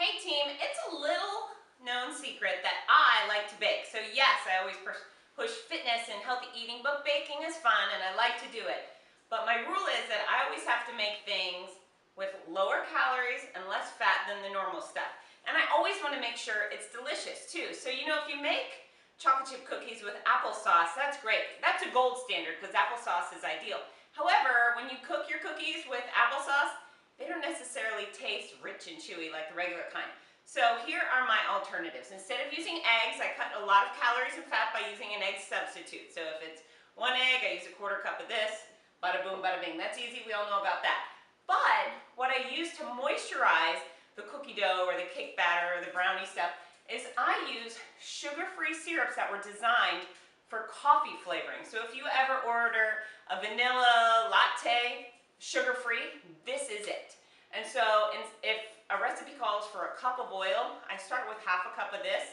Hey team, it's a little known secret that I like to bake. So yes, I always push fitness and healthy eating, but baking is fun and I like to do it. But my rule is that I always have to make things with lower calories and less fat than the normal stuff. And I always want to make sure it's delicious too. So if you make chocolate chip cookies with applesauce, that's great. That's a gold standard because applesauce is ideal. However, when you cook your cookies with applesauce, they don't necessarily taste rich and chewy like the regular kind. So here are my alternatives. Instead of using eggs, I cut a lot of calories and fat by using an egg substitute. So if it's 1 egg, I use a 1/4 cup of this. Bada boom, bada bing. That's easy, we all know about that. But what I use to moisturize the cookie dough or the cake batter or the brownie stuff is I use sugar-free syrups that were designed for coffee flavoring. So if you ever order a vanilla latte, sugar-free, this is it. And so if a recipe calls for a cup of oil, I start with 1/2 cup of this,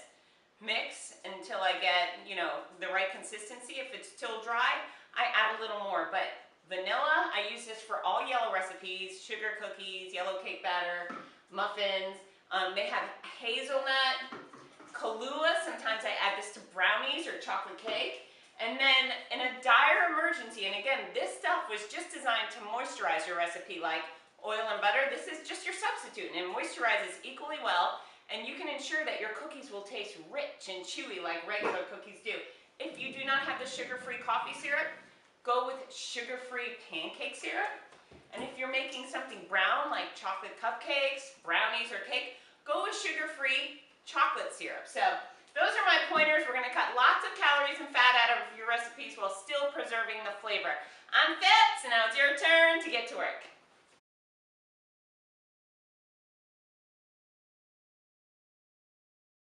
mix until I get, the right consistency. If it's still dry, I add a little more. But vanilla, I use this for all yellow recipes, sugar cookies, yellow cake batter, muffins. They have hazelnut, Kahlua, sometimes I add this to brownies or chocolate cake. And then in a dire emergency, and again, this stuff was just designed to moisturize your recipe like oil and butter. This is just your substitute and it moisturizes equally well, and you can ensure that your cookies will taste rich and chewy like regular cookies do. If you do not have the sugar-free coffee syrup, go with sugar-free pancake syrup. And if you're making something brown like chocolate cupcakes, brownies, or cake, go with sugar-free chocolate syrup. So those are my pointers. We're going to cut lots of calories and fat out of your recipes while still preserving the flavor. I'm Fitz, and now it's your turn to get to work.